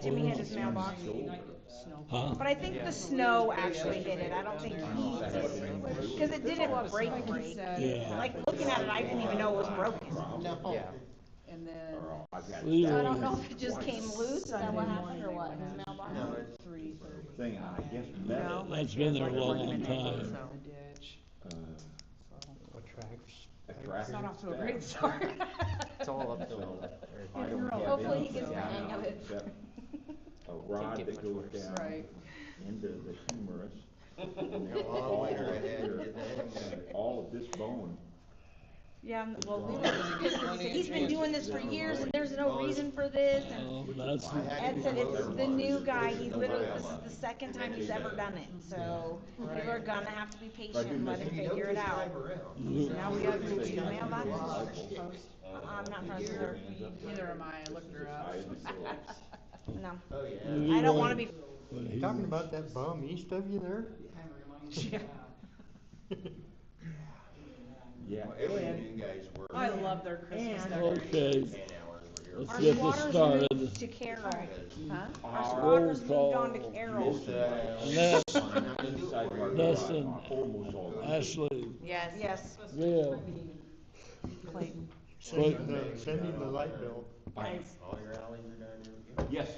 Jimmy hit his mailbox. Huh? But I think the snow actually hit it. I don't think he did. Because it didn't break. Yeah. Like looking at it, I didn't even know it was broken. No. Yeah. And then, So I don't know if it just came loose. Is that what happened or what? His mailbox? No, it's 3:30. Thing, I guess, No. That's been there a long In the time. ditch, so. attracts. It's not off to a great start. It's all up to So, him. I don't have Hopefully he anything gets the down hang of it. except a rod get that much goes worse. down Right. into the humerus. And Got a long all winter of ahead, here, get that. and all of this bone. Yeah, well, we were, he's been doing this for years and there's no reason for this. And That's, Ed said it's the new guy. He's literally, this is the second time he's ever done it. So we're gonna have to be patient and let him figure it out. Now we have to do two mailboxes. I'm not friends with her. Neither am I looked her up. No. Oh, yeah. I don't wanna be. Talking about that bum east of you there? Yeah. Well, every new guy's work. I love their Christmas And- decorations. okay, 10 hours were here. let's Our get this squatters started. moved to Carroll. Huh? Our squatters Roll moved on to call. Carroll. Ness, Inside of our Dustin, garage, almost all. Ashley, Yes. Yes. Gail, Clayton. Send him the light bill. Guys. All your alleys are done here? Yes.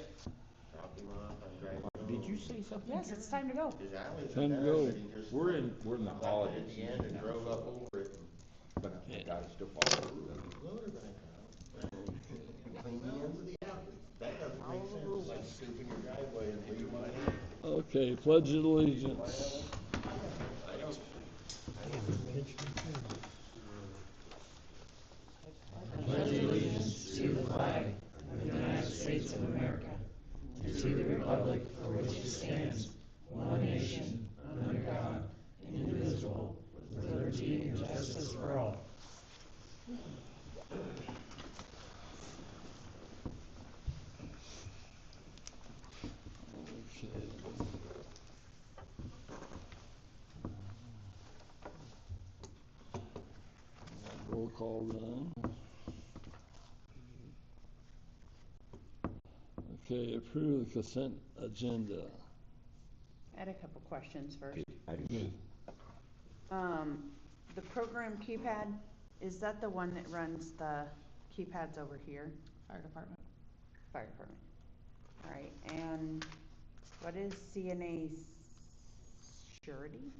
Drop him off on Grant. Did you say something? Yes, it's time to go. His alleys Time are to done, go. but he just We're in the stopped holidays. at the end and drove up over it. But I gotta still follow the rules. Loader back out. Clean the ends of the alley. That doesn't make sense, like scooping your driveway and leaving mine. okay, pledge of allegiance. Pledge allegiance to the flag of the United States of America and to the republic for which it stands, one nation, under God, indivisible, with liberty and justice for all. Roll call done. Okay, approve the consent agenda. I had a couple questions first. I do. Good. The program keypad, is that the one that runs the keypads over here? Fire department. Fire department. All right, and what is CNA surety?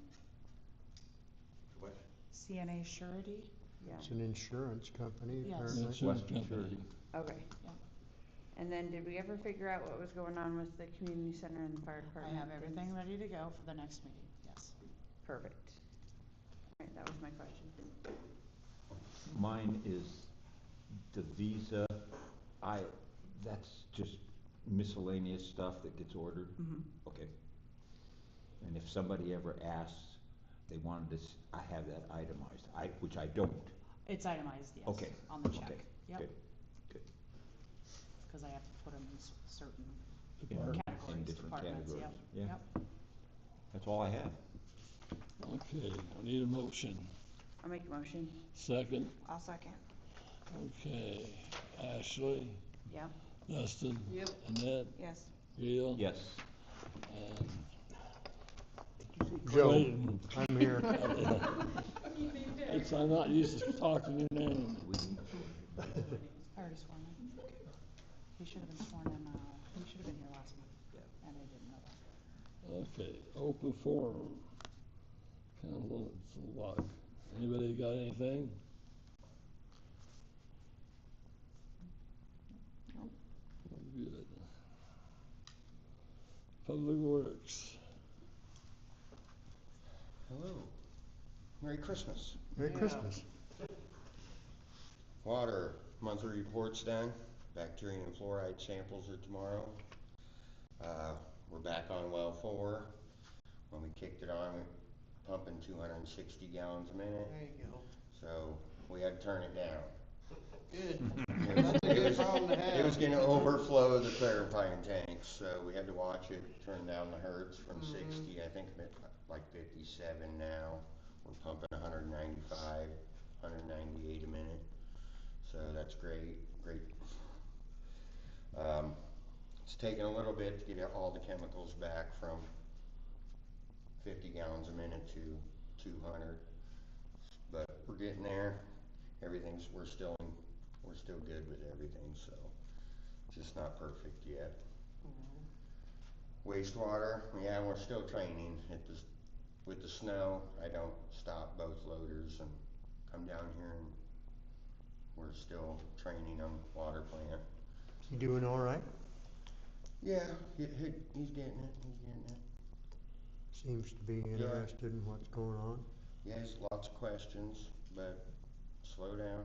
What? CNA surety? Yeah, It's an insurance company, Yes. apparently. Insurance Western company. okay. And then did we ever figure out what was going on with the community center and the fire I department? have everything ready to go for the next meeting, yes. Perfect. All right, that was my question. Mine is the visa, that's just miscellaneous stuff that gets ordered? Mhm. Okay. And if somebody ever asks, they wanted this, I have that itemized, which I don't. It's itemized, yes. Okay. On the check. Okay, Yep, good, good. because I have to put them in certain In categories, different departments, categories, yep, yeah. yep. That's all I have. Okay, I need a motion. I'll make a motion. Second, I'll second. okay, Ashley, Yep. Dustin, Yep. Annette, Yes. Gail. Yes. And Joe, Clayton. I'm here. It's, I'm not used to talking your name. I already sworn in. He should have been sworn in, he should have been here last month, and I didn't know that. Okay, open forum. Kind of it's a lot. Anybody got anything? Good. Public Works. Hello. Merry Christmas. Merry Christmas. Water monthly report's done. Bacteria and fluoride samples are tomorrow. We're back on well 4. When we kicked it on, we were pumping 260 gallons a minute. There you go. So we had to turn it down. Good. That's a good problem to have. It was gonna overflow the clarifying tanks, so we had to watch it, turn down the hertz from 60, I think I'm at like 57 now. We're pumping 195, 198 a minute, so that's great. It's taken a little bit to get all the chemicals back from 50 gallons a minute to 200, but we're getting there. We're still good with everything, so just not perfect yet. Wastewater, yeah, we're still training with the snow. I don't stop both loaders and come down here, and we're still training them. Water plant. You doing all right? Yeah, he's getting it. He's getting it. Seems to be interested in what's going on. Yeah, he has lots of questions, but slow down.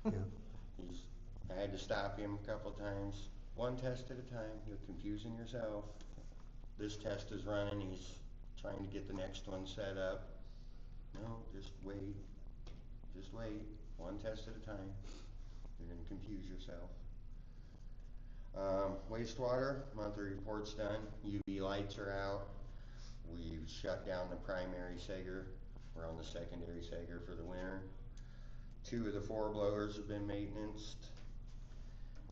Yeah. I had to stop him a couple times. One test at a time. You're confusing yourself. This test is running. He's trying to get the next one set up. No, just wait. Just wait. One test at a time. You're going to confuse yourself. Wastewater, monthly report's done. UV lights are out. We've shut down the primary seger. We're on the secondary seger for the winter. 2 of the 4 blowers have been maintenanced.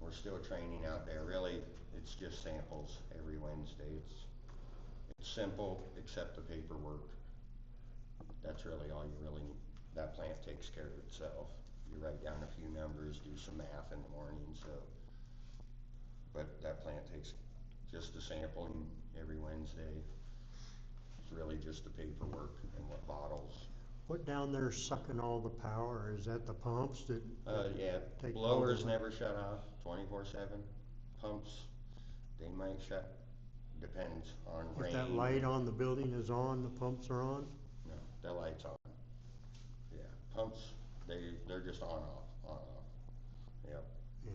We're still training out there. Really, it's just samples every Wednesday. It's simple, except the paperwork. That's really all you really need. That plant takes care of itself. You write down a few numbers, do some math in the morning, but that plant takes just the sampling every Wednesday. It's really just the paperwork and what bottles. What down there sucking all the power? Is that the pumps that? Yeah, take blowers all the- never shut off 24/7. Pumps, they might shut, depends on rain. If that light on the building is on, the pumps are on? No, the light's on. Yeah, pumps, they're just on off. Yep. Yeah.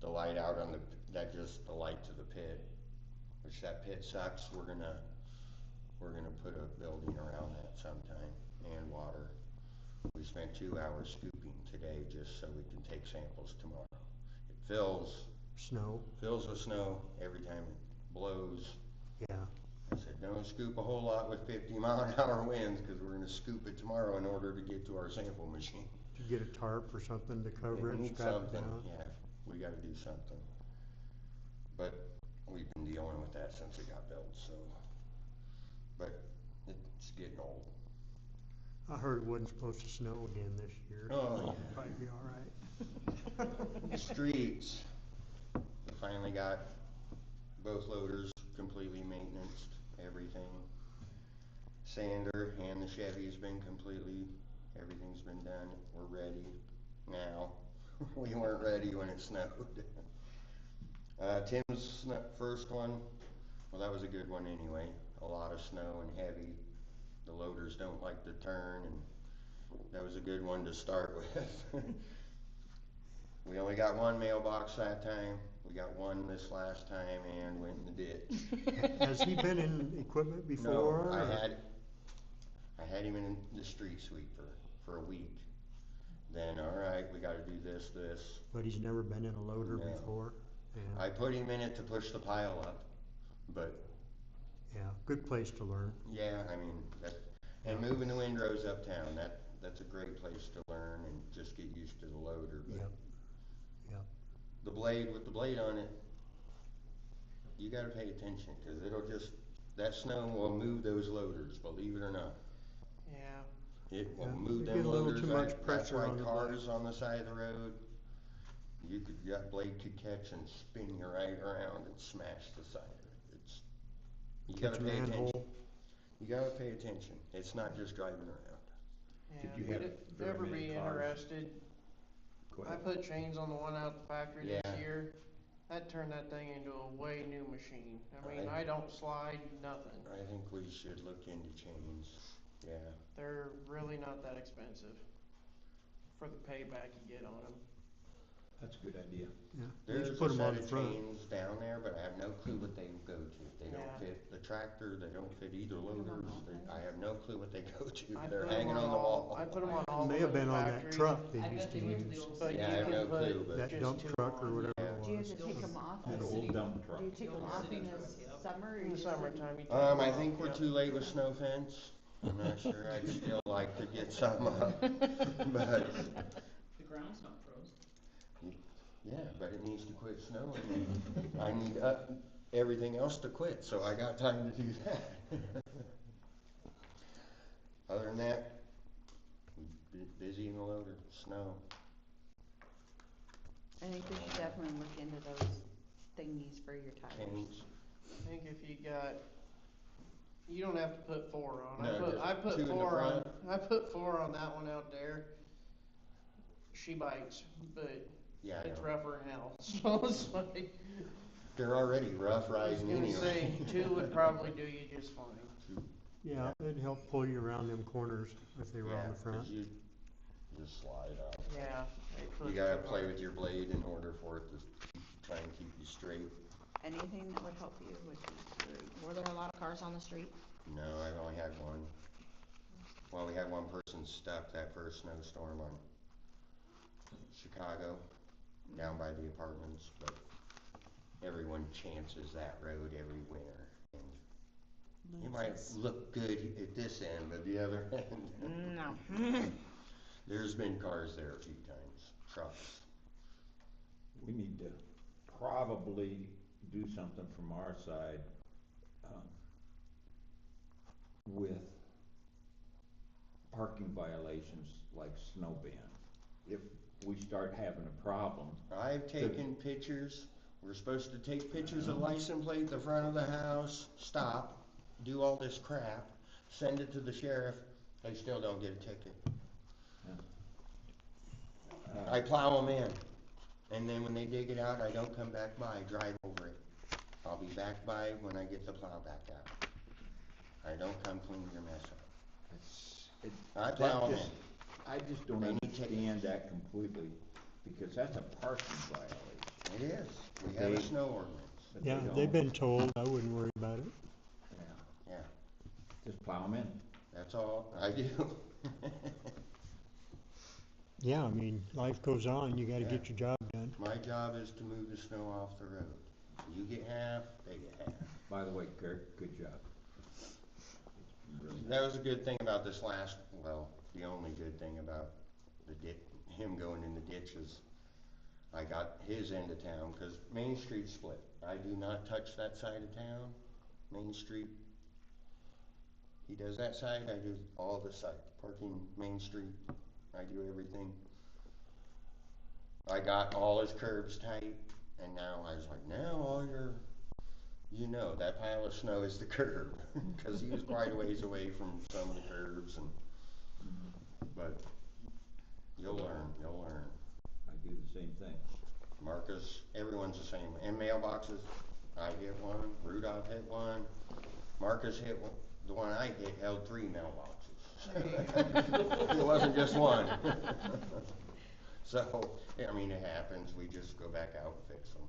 The light out on that just the light to the pit, which that pit sucks. We're gonna put a building around that sometime, and water. We spent 2 hours scooping today just so we can take samples tomorrow. It fills with snow every time it blows. Yeah. I said, don't scoop a whole lot with 50-mile-an-hour winds, because we're gonna scoop it tomorrow in order to get to our sample machine. Did you get a tarp or something to cover We it, need strap it something, down? yeah, we gotta do something. But we've been dealing with that since it got built, so. But it's getting old. I heard it wasn't supposed to snow again this year. Oh, yeah. Probably be all right. Streets, we finally got both loaders completely maintenanced, everything. Sander and the Chevy's been everything's been done. We're ready now. We weren't ready when it snowed. Tim's first one, well, that was a good one anyway. A lot of snow and heavy. The loaders don't like to turn, and that was a good one to start with. We only got one mailbox that time. We got one this last time and went in the ditch. Has he been in equipment before? No, I had him in the street sweeper for a week. Then, all right, we gotta do this. But he's never been in a loader No. before? Yeah. I put him in it to push the pile up, but Yeah, good place to learn. yeah, I mean, and moving the windrows uptown, that's a great place to learn and just get used to the loader. But Yep. with the blade on it, you gotta pay attention, cause that snow will move those loaders, believe it or not. Yeah. It will Yeah, move you them get a little loaders. too much That's pressure why on the cars blade. on the side of the road, that blade could catch and spin you right around and smash the side of it. You Catch gotta a pay attention. manhole. You gotta pay attention. It's not just driving around. Yeah, Did you if have you'd very ever many be cars? interested, Go I ahead. put chains on the one out the factory Yeah. this year. That turned that thing into a way new machine. I mean, Right. I don't slide, nothing. I think we should look into chains. Yeah. They're really not that expensive for the payback you get on them. That's a good idea. Yeah. There's Just put a 'em on set the of front. chains down there, but I have no clue what they go to. They don't Yeah. fit the tractor, they don't fit either loaders. I have no clue what they go to. I They're put 'em hanging on the wall. I put them on all May of have them been on that factories, truck they I used bet to they went to use. the old but Yeah, I you have can no put clue, but That just dump two truck or on. whatever Yeah. it Do you have was. to take them off? An old dump truck. Do you take them off in the summer or you In the just? summertime, you take I 'em off, think we're yeah. too late with snow fence. I'm not sure. I'd still like to get some up, but The ground's not froze. Yeah, but it needs to quit snowing, and I need, everything else to quit, so I got time to do that. Other than that, busy in the loader, snow. I think we should definitely look into those thingies for your tires. Paints. I think if you got, you don't have to put 4 on. No, just I put two in the 4 on. front. I put 4 on that one out there. She bites, but Yeah, I it's know. rougher than hell. So it's like, They're already rough I was riding gonna anyway. say 2 would probably do you just fine. Yeah, it'd help pull you around them corners if they were Yeah, on the 'cause front. you just slide out. Yeah. You gotta play with your blade in order for it to try and keep you straight. Anything that would help you would be great. Were there a lot of cars on the street? No, I've only had one. Well, we had one person stuck that first snowstorm on Chicago, down by the apartments, but everyone chances that road every winter. And it might look good at this end, but the other end. No. There's been cars there a few times, trucks. We need to probably do something from our side, with parking violations like snow ban. If we start having a problem. I've taken pictures. We're supposed to take pictures of license plate, the front of the house, stop, do all this crap, send it to the sheriff. They still don't get a ticket. I plow them in, and then when they dig it out, I don't come back by, drive over it. I'll be back by when I get the plow back out. I don't come clean your mess up. I plow them in. I just don't They need understand that completely, because that's a parking violation. It is. We have a snow ordinance. But Yeah, don't. they've been told, I wouldn't worry about it. Yeah, Yeah, just plow them in. that's all I do. Yeah, I mean, life goes on, you gotta Yeah. get your job done. My job is to move the snow off the road. You get half, they get half. By the way, Kirk, good job. Really That was a good thing about this last, well, the only good thing about him going in the ditches. I got his end of town, cause Main Street's split. I do not touch that side of town, Main Street. He does that side, I do all the side, parking Main Street, I do everything. I got all his curbs tight, and now I was like, now all your, that pile of snow is the curb, cause he was quite a ways away from some of the curbs and, but you'll learn. I do the same thing. Marcus, everyone's the same, and mailboxes, I hit one, Rudolph hit one, Marcus hit one, the one I hit held 3 mailboxes. It wasn't just one. So, I mean, it happens, we just go back out and fix them.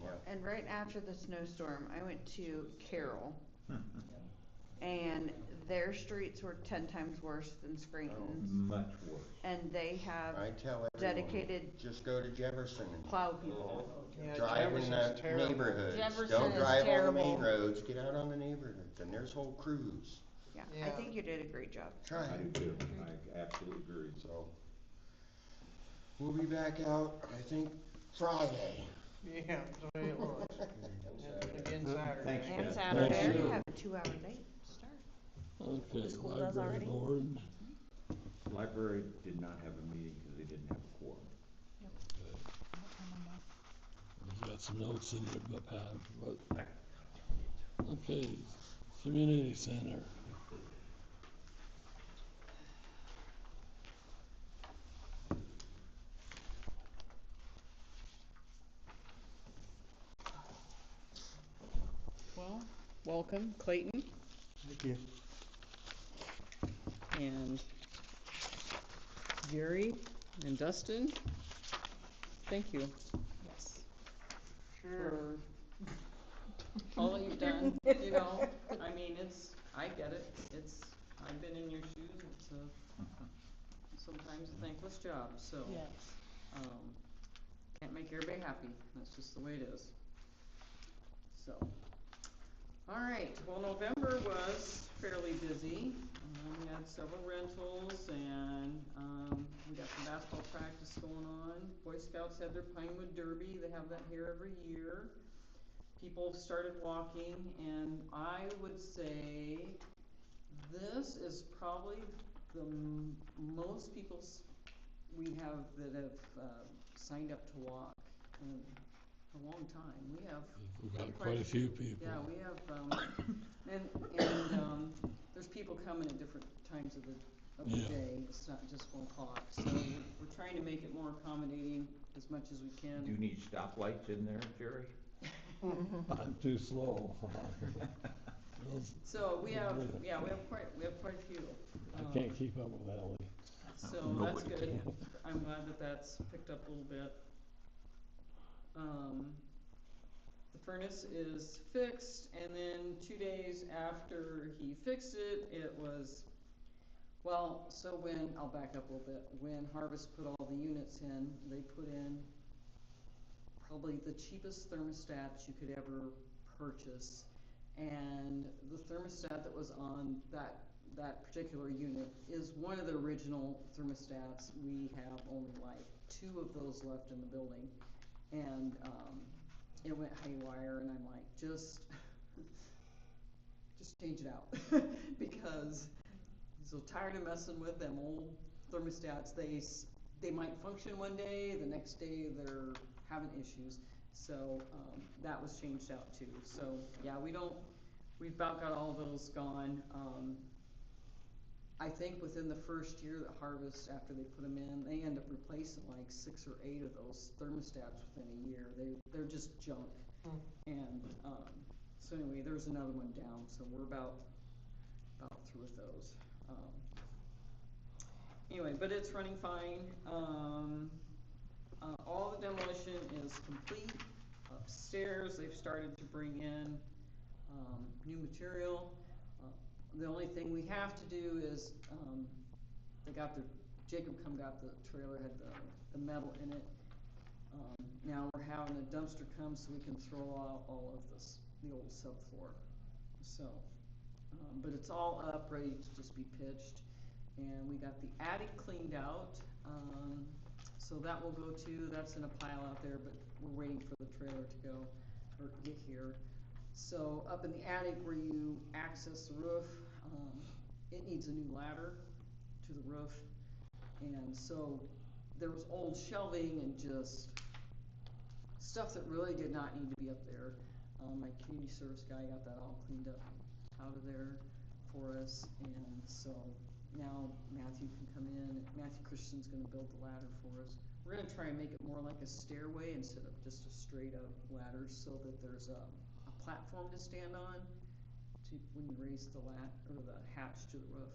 Yeah. And right after the snowstorm, I went to Carroll, and their streets were 10 times worse than Scranton's. Much worse. And they have I tell everyone, dedicated just go to Jefferson and plow people. Yeah, drive in the Jefferson's terrible. neighborhoods. Jefferson Don't is drive on the main terrible. roads, get out on the neighborhoods, and there's whole crews. Yeah, I Yeah. think you did a great job. Try I it. do too. I absolutely agree. So, we'll be back out, I think, Friday. Yeah, that's the way it looks. Again Saturday. Thanks, And Jeff. Saturday. They already have a 2-hour day start. Okay, The school does library already? board. Library did not have a meeting because they didn't have a quorum. We've got some notes in your pad, but, okay, community center. Well, welcome Clayton Thank you. and Gary and Dustin. Thank you. Yes. Sure. For all that you've done, I mean, I get it, I've been in your shoes, it's sometimes a thankless job, so. Yes. Can't make everybody happy, that's just the way it is. So, Alright, well, November was fairly busy. We had several rentals and, we got some basketball practice going on. Boy Scouts had their Pinewood Derby, they have that here every year. People started walking, and I would say this is probably the most people we have that have, signed up to walk in a long time. We have We've got quite a few people. Yeah, we have, and there's people coming at different times of the Yeah. day. It's not just 1 o'clock. So we're trying to make it more accommodating as much as we can. Do you need stoplights in there, Jerry? I'm too slow. So we have quite a few. I can't keep up with Ellie. So that's Nobody good. can. I'm glad that that's picked up a little bit. The furnace is fixed, and then 2 days after he fixed it, it was, well, so I'll back up a little bit. When Harvest put all the units in, they put in probably the cheapest thermostat you could ever purchase. And the thermostat that was on that particular unit is one of the original thermostats. We have only like 2 of those left in the building. And it went haywire, and I'm like, just change it out. Because I'm so tired of messing with them old thermostats. They might function one day, the next day they're having issues. So that was changed out too. So yeah, we've about got all those gone. I think within the first year that Harvest, after they put them in, they end up replacing like 6 or 8 of those thermostats within a year. They're just junk. And so anyway, there's another one down, so we're about through with those. Anyway, but it's running fine. All the demolition is complete. Upstairs, they've started to bring in new material. The only thing we have to do is, Jacob got the trailer, had the metal in it. Now we're having a dumpster come so we can throw out all of the old subfloor. So, but it's all up, ready to just be pitched. And we got the attic cleaned out. So that will go too. That's in a pile out there, but we're waiting for the trailer to go or get here. So up in the attic where you access the roof, it needs a new ladder to the roof. And so there was old shelving and just stuff that really did not need to be up there. My community service guy got that all cleaned up out of there for us. And so now Matthew can come in. Matthew Christian's going to build the ladder for us. We're going to try and make it more like a stairway instead of just a straight up ladder, so that there's a platform to stand on when you raise the hatch to the roof.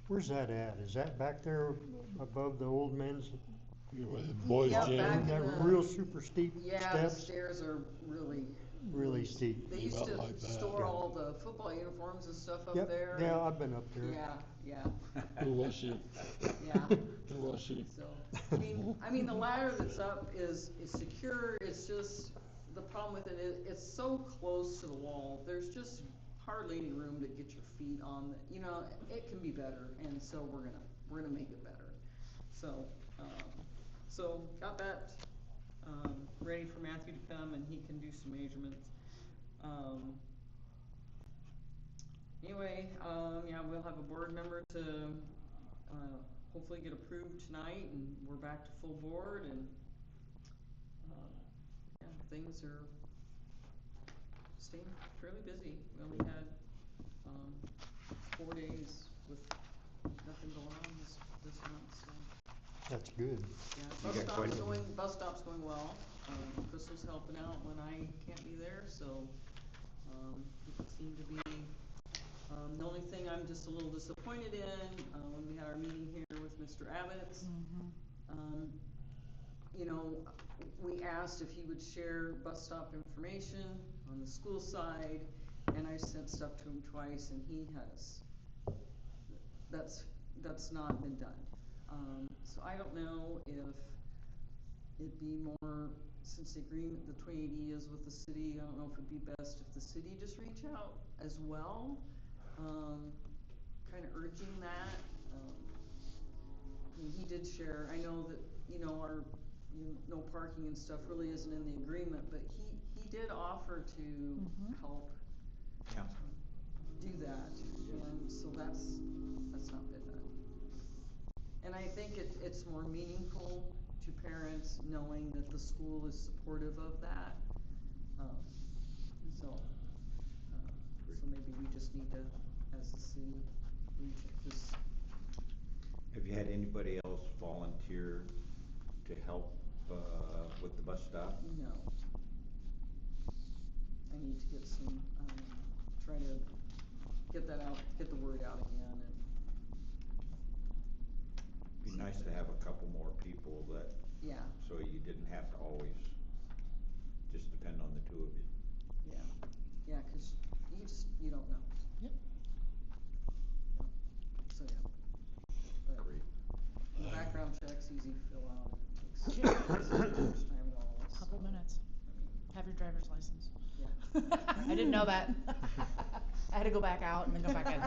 Where's that at? Is that back there above the old men's? Boys Yeah, gym. back That in the- real super steep Yeah, the steps? stairs are really Steep. They used About to like that. store Yeah. all the football uniforms and stuff up Yep, there. yeah, and- I've been up there. Yeah, Who was she? yeah. Who was she? So, I mean, the ladder that's up is secure. It's just, the problem with it is, it's so close to the wall. There's just hardly any room to get your feet on. It can be better, and so we're gonna make it better. So, got that ready for Matthew to come, and he can do some measurements. Anyway, yeah, we'll have a board member to hopefully get approved tonight, and we're back to full board, and yeah, things are staying fairly busy. We only had 4 days with nothing going on this month, so. That's good. Yeah, You got quite a- bus stop's going well. Crystal's helping out when I can't be there, so people seem to be. The only thing I'm just a little disappointed in, when we had our meeting here with Mr. Abbott, we asked if he would share bus stop information on the school side, and I sent stuff to him twice, and he has. That's not been done. So I don't know if it'd be more since the agreement, the 2080 is with the city, I don't know if it'd be best if the city just reach out as well, kind of urging that. I mean, he did share, I know that, our, no parking and stuff really isn't in the agreement, but he did offer to help Yeah. do that, and so that's not been done. And I think it's more meaningful to parents knowing that the school is supportive of that. So maybe we just need to, as the city, reach this. Have you had anybody else volunteer to help, with the bus stop? No. I need to get some, try to get that out, get the word out again, and. Be nice to have a couple more people that, Yeah, so you didn't have to always just depend on the two of you. yeah, 'cause you don't know. Yep. So, yeah. But Great. the background check's easy to fill out, it takes much time at all. so, Couple minutes. I mean, Have your driver's license. yeah. I didn't know that. I had to go back out and then go back in.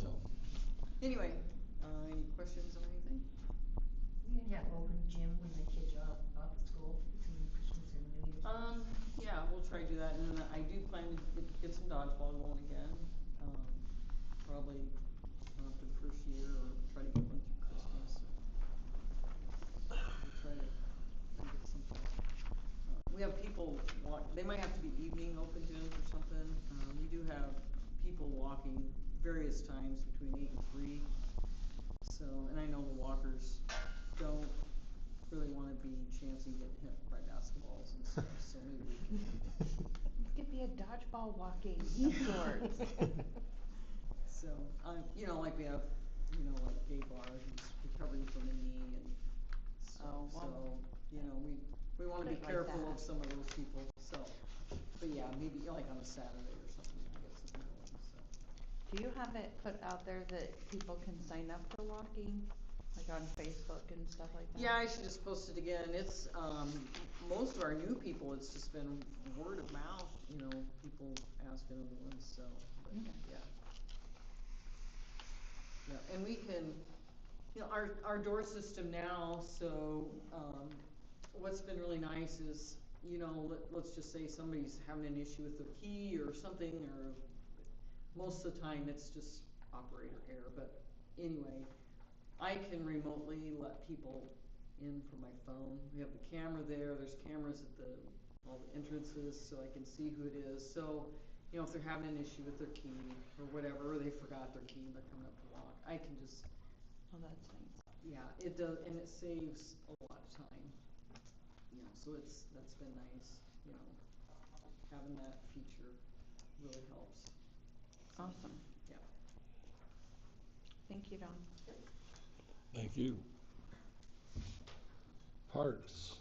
So, anyway, any questions on anything? You gonna have open gym when the kids are off of school between Christmas and New Year's? Yeah, we'll try to do that, and then I do plan to get some dodgeball going again, probably after the first year, or try to get one through Christmas. We'll try to get something. We have people they might have to be evening open gyms or something. We do have people walking various times between 8 and 3. So, and I know the walkers don't really wanna be chancing getting hit by basketballs and stuff, so maybe we can. It could be a dodgeball walking of sorts. So, like we have, like Dave Barr, who's recovering from a knee and stuff, Oh, well. so, we wanna be Like careful that. of some of those people, so. But yeah, maybe like on a Saturday or something, we can get something going, so. Do you have it put out there that people can sign up for walking, like on Facebook and stuff like that? Yeah, I should just post it again. It's, most of our new people, it's just been word of mouth, people asking other ones, so, but, yeah. Yeah, and we can, our door system now, so, what's been really nice is, let's just say somebody's having an issue with their key or something, or most of the time it's just operator error, but anyway, I can remotely let people in from my phone. We have the camera there, there's cameras at all the entrances, so I can see who it is. So, if they're having an issue with their key or whatever, or they forgot their key and they're coming up to walk, I can just, Oh, that's nice. yeah, it does, and it saves a lot of time. So that's been nice, having that feature really helps. Awesome. Yeah. Thank you, Dawn. Thank you. Parks.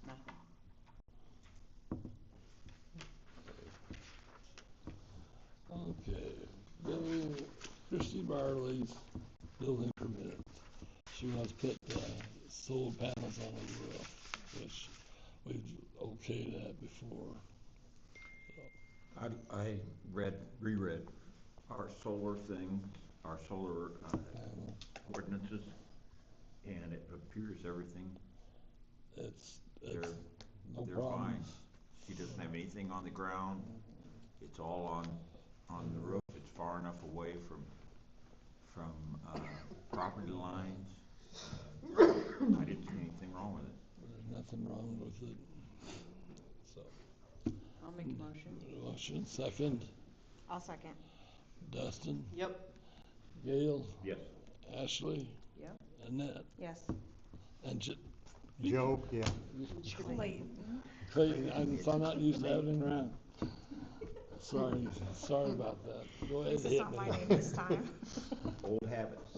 Nothing. Okay, Christy Barley's building permit. She wants to put solar panels on the roof, which we've okayed that before. I reread our solar thing, our solar ordinances, and it appears everything, It's they're no fine. problem. She doesn't have anything on the ground, it's all on the roof, it's far enough away from property lines. I didn't see anything wrong with it. There's nothing wrong with it. So, I'll make a motion. motion second. I'll second. Dustin, Yep. Gail, Yes. Ashley, Yep. Annette, Yes. and Joe, yeah. Clayton. I'm not used to having him around. Sorry about that. Go ahead This and is hit not me. my name this time. Old habits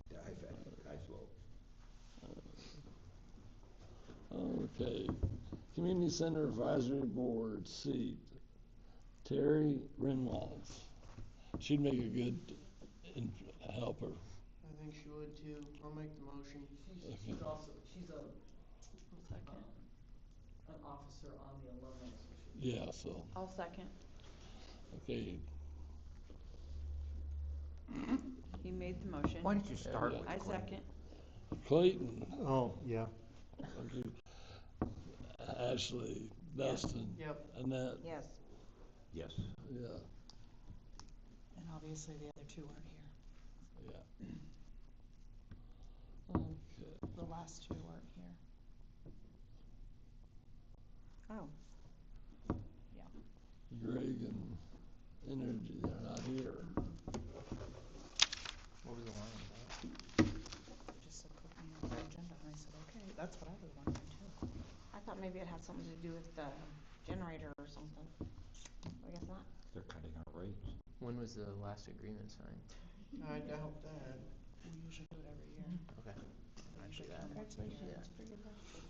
die slow. Okay, Community Center Advisory Board seat, Terry Renwald. She'd make a good helper. I think think she would too. I'll make the motion. She's also, she's a, an officer on the alumni association. Yeah, so, I'll second. okay, He made the motion. Why don't you start Yeah. with I Clinton? second. Clayton, Oh, yeah. okay, Ashley, Dustin, Yep. Annette, Yes. Yes. yeah, And obviously the other two weren't here. yeah. Okay, The last two weren't here. Oh. Greg and Energy, they're not here. What was the line Just said put me on the agenda, and I said, okay, that's what I was wondering too. I thought maybe it had something to do with the generator or something. I guess not. They're cutting our rates. When was the last agreement signed? I doubt that. We usually do it every year. Okay. They Actually, usually that. come once a year. Yeah. It's pretty good last year.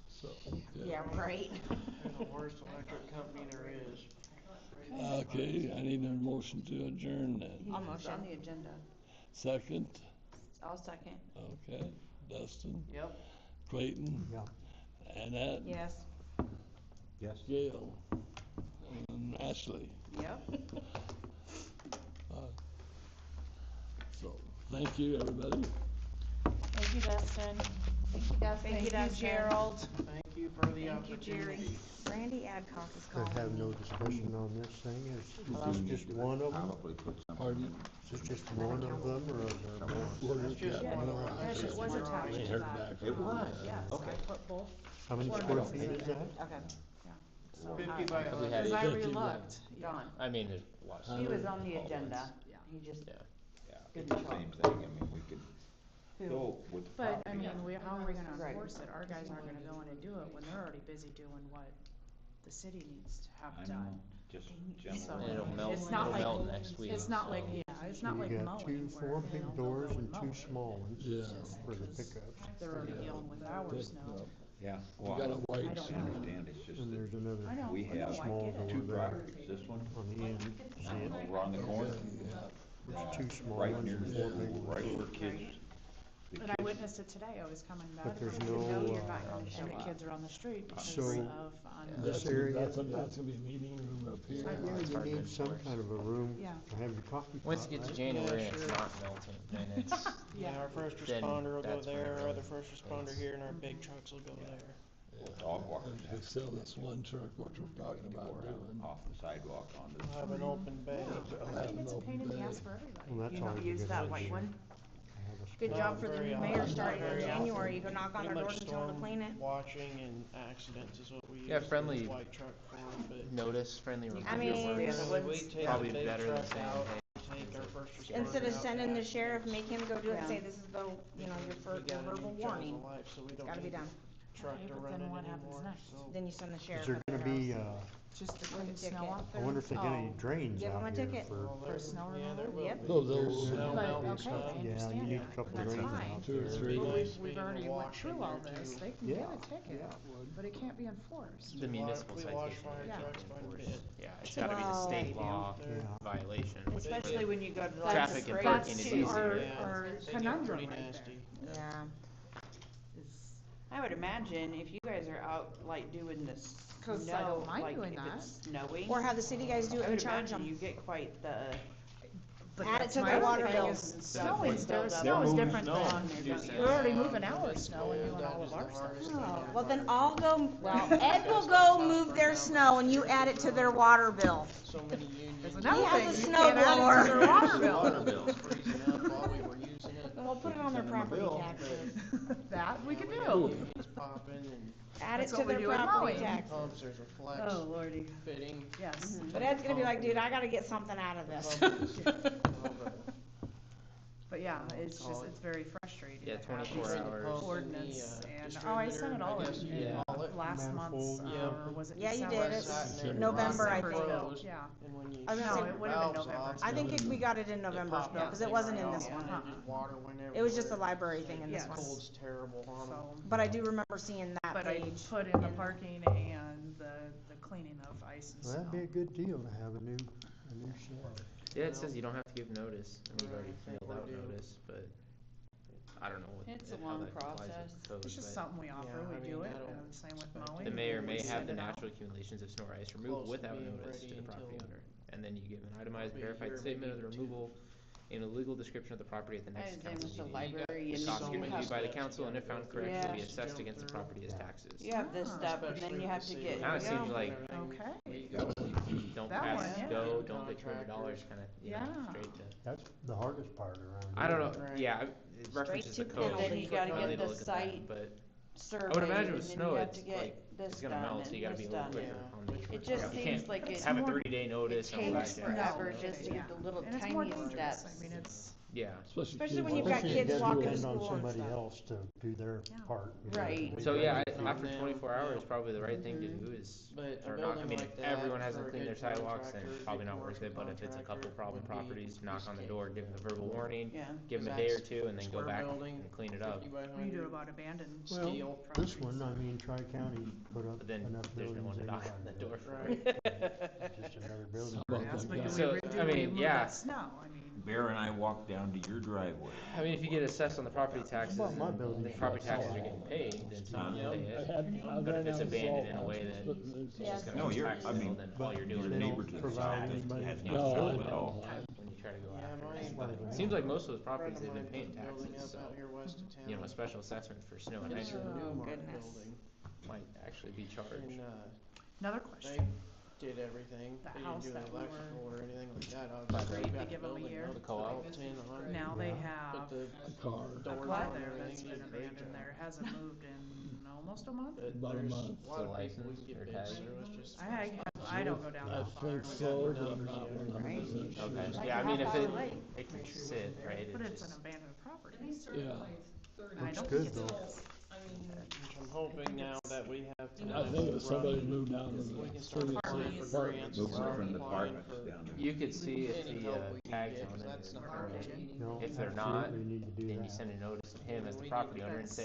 So, okay. Yeah, right. They're the worst electric company there is. Okay, I need a motion to adjourn then. He's I'll motion. on the agenda. Second, I'll second. okay, Dustin, Yep. Clayton, Yeah. Annette, Yes. Yes. Gail, and Ashley. Yep. So, thank you, everybody. Thank you, Dustin. Thank you, Dustin. Gerald. Thank you for the Thank you, Jerry. opportunity. Randy Adcock is To calling have no me. discussion on this thing, We is do this need just to one of them? Probably put some. Pardon? Is this just one of them, or are there more? That's just Yeah, one no, of them. That's Yes, just it was one attached They to heard that. back. It was? Yes, Okay. I put both. How many Or square both. feet is that? Okay. So, 50 by Have we 100. had Cause I it? 50, relooked. Gone. I mean, there's a lot of He stuff was on the all at agenda. once. Yeah. He just Yeah. Yeah, didn't it's the show up. same thing, I mean, we could Who? go with the But, I property. mean, how are we gonna Right. enforce it? Our guys aren't gonna go in and do it when they're already busy doing what the city needs to have I done. know, just So, general. And it'll melt, It's not it'll like- melt next week. It's not like, so- yeah, it's not You like got mowing two, where, four you big know, doors they'll and go two and mow it. small ones Yeah. for the Because pickups. They're already Yeah. dealing with our Good, snow. Yeah, You well, got a I white I don't sheet. know. understand, it's just And that there's another I know, we I know, have I small get it. two door properties, this one, on the end. and over on the corner, There's two small right ones near and the four school, big ones. right where kids. the And I kids- witnessed it today, I was coming back. But there's from- no, No, you're not uh, gonna show And the up. kids are on the street because So, of, this That's area, that's gonna be a meeting room up here. yeah, you need some kind of a room Yeah. to have your coffee pot, Once it gets to right? January and Yeah, it's sure. not melting, then it's, Yeah, our first Then responder will go that's when it there, our really- other first responder here, and our big trucks will go there. Dog walkers And have they sell this one truck, what we're talking to about go doing. off the sidewalk onto the We'll have an open bay. I'll I have mean, an it's a open pain in the bay. ass for everybody. Well, that's You all don't you're use gonna that white do. one? Have a Good spot. job for the Very new often, mayor not starting in very January. often. You go knock on Pretty their much doors and tell them to storm clean it. Watching and accidents is what we use. Yeah, the friendly white truck for, but notice, friendly reminder. I mean- works. usually we take the Probably big better than truck saying, out, hey, take our first responder Instead of out sending the to sheriff, make him go do it and say, Yeah. this is the, you know, your We first, got your a verbal new jaws warning. of life, so we don't Gotta be need the done. truck Okay, to but run then it what happens anymore, next? so. Then you send the Is sheriff there at their gonna be, house. Just to With clean a snow ticket. off I there? wonder if they get any Oh. drains Give 'em a out here ticket. for, Well, For there- snow yeah, removal? there will Yep. be. No, they'll- There's- they'll- But, there'll be okay, some- I yeah, you understand need a that, couple but that's drains fine. out 2 or there. 3. Be But nice we've being already went washed in through all there, this, too. they can Yeah, give a ticket, yeah. but it can't be enforced. The municipal We wash citation. fire Yeah. trucks quite a bit. Yeah, it's gotta be the Well, state they do. law They're- Yeah. violation, which Especially when you go to like Traffic the and parade. parking That's is the- easier. our- Yeah, our they get conundrum pretty right nasty. there. Yeah. Is- I would imagine if you guys are out like doing the Cause I snow, don't mind like doing if that. it's snowing. Or have the city guys do it I and would charge imagine them. you get quite the. But Add it that's to my their other water thing bill. is Snowing, Build up. snow is moving different snow. than, we're already moving our It's snow and cold, doing that all is of the our stuff. hardest Oh, thing well then ever. I'll go, well, Ed will go move their snow and you add it to their water bill. So many unions. There's another has thing, a you snow can't add it blower. to their water Water bill. bill. Freezing up while we were using it. Then we'll put it on their Send them a property bill. taxes. That we Yeah, could got do. unions popping and Add it That's to what we their do with property mowing. taxes. pumps, there's a flex Oh lordy. fitting. Yes. But Ed's gonna be like, dude, I gotta get something out of this. But yeah, it's just, it's very frustrating. Yeah, to have 24 these hours. Ordinance and, oh, I sent it all Distributor, I guess in, you call it. last month's, Manifold. or was it Yeah, you December? did. It's Sat in there November, I and think. froze, Yeah. And when you I was gonna shut say- the It would've been valves November. off, I think we got it in November's popped bill, that cause it thing wasn't right in off this and one. then just water went It was just the everywhere. library thing in this Yes. one. Cold's terrible on them. So, But I do remember seeing that but I page. put in the in- parking and the cleaning of ice and Well, snow. that'd be a good deal to have a new shed. Yeah, it says you don't have to give notice, and we've already I think filled we're out due. notice, but I don't know what, It's a how long that complies with process. code, It's just but something we offer, Yeah, I we do mean, it, I don't same with expect mowing. the mayor may we have send the it out. natural accumulations of snow or ice close removed to without being notice ready to the property until owner. And then you give an itemized probably a verified year, statement of maybe the two. removal and a legal description of the property at the I next was in council with the meeting. library The and cost so get you reviewed have, by the steps council, you and if gotta found go correct, through. will be Yeah. assessed Jump against the through. property as Yeah. taxes. you have this Ah. stuff and then Especially you with have the to city get, Now it you seems know, like Okay. don't That pass one, yeah. go, don't pay $200, kinda, you know, Yeah. straight to. That's the hardest part around here. I don't know, Right. yeah, it references the to code. and then you so gotta I'll get need to the look at that, site but surveyed, I would imagine and with then snow, you have it's to get like, this it's gonna done melt, so you and gotta this be a little done. quicker Yeah, on the. which would It just help. You seems can't like it, have a more- 30-day it notice on takes Friday. forever No, just to get the little And it's more tiny dangerous, steps. I mean, it's, Yeah, Especially when you've Well, got especially kids it does walking to depend on school and somebody stuff. else to do their Yeah. part. Right. so yeah, Not after now, 24 hours, yeah. probably the right thing to Mhm. do is, But a or not, I building mean, like if that everyone for hasn't a cleaned their good sidewalks, then contractor, probably good not worth it, but if it's a couple commercial problem contractor would be properties, knock on the just door, give them the verbal warning, Yeah. give them a 'cause day or that's two, and then go square back building, and clean it up. 50 by what do you do 100. about abandoned Well, Steel. this properties? one, I mean, Tri-County put up But then enough there's no buildings one to knock anyway. on the that door for Right. It's just another building. How about Yes, that but guy? do So, we, I do we mean, remove yeah. that snow? I mean, Bear and I walked down to your driveway. I mean, if you get assessed on the property taxes, about my and building? the property taxes are getting paid, then someone will pay I it. had But if it's ran out of abandoned in a salt, way I was that putting new it's salt just in. gonna No, be you're- tax I mean, bill, then all you're doing they is don't neighbors to the provide south anybody- has No, not I sold at know. all. when you try to go Yeah, after mine- it. But It seems like most of those Friend properties of have been mine paying put a building taxes, up so, out here west of town. you know, a special assessment for snow and It's ice a removal Newmark goodness. building, might actually be charged. and another they question. did everything. The They didn't house do the that we electrical were or anything like that. By Obviously, the- we They got the give 'em a building year. up, The co-op? 10, 100. Now they Yeah. have Put the A car. a doors quad on there and that's everything. He been did a great abandoned job. there, hasn't moved in almost a month. But About a there's month. a lot of The people we license can or get bids tag? through. It's just I don't go down I that far. think so, but I'm not 100% sure. Okay, Like yeah, I a mean, if half it, hour late. it can sit, right, But it it's an just, abandoned property. Yeah. I Looks don't good, think it's though. his. Which I'm hoping now that we have to. I think if somebody moved down to We the can start city applying for grants. Moving start from the applying apartments for down there. you could see if any the, help we can tags get, on 'cause it that's is not current. right. No, If they're not, absolutely need to do then you that. send a notice to him as the We property need owner and say,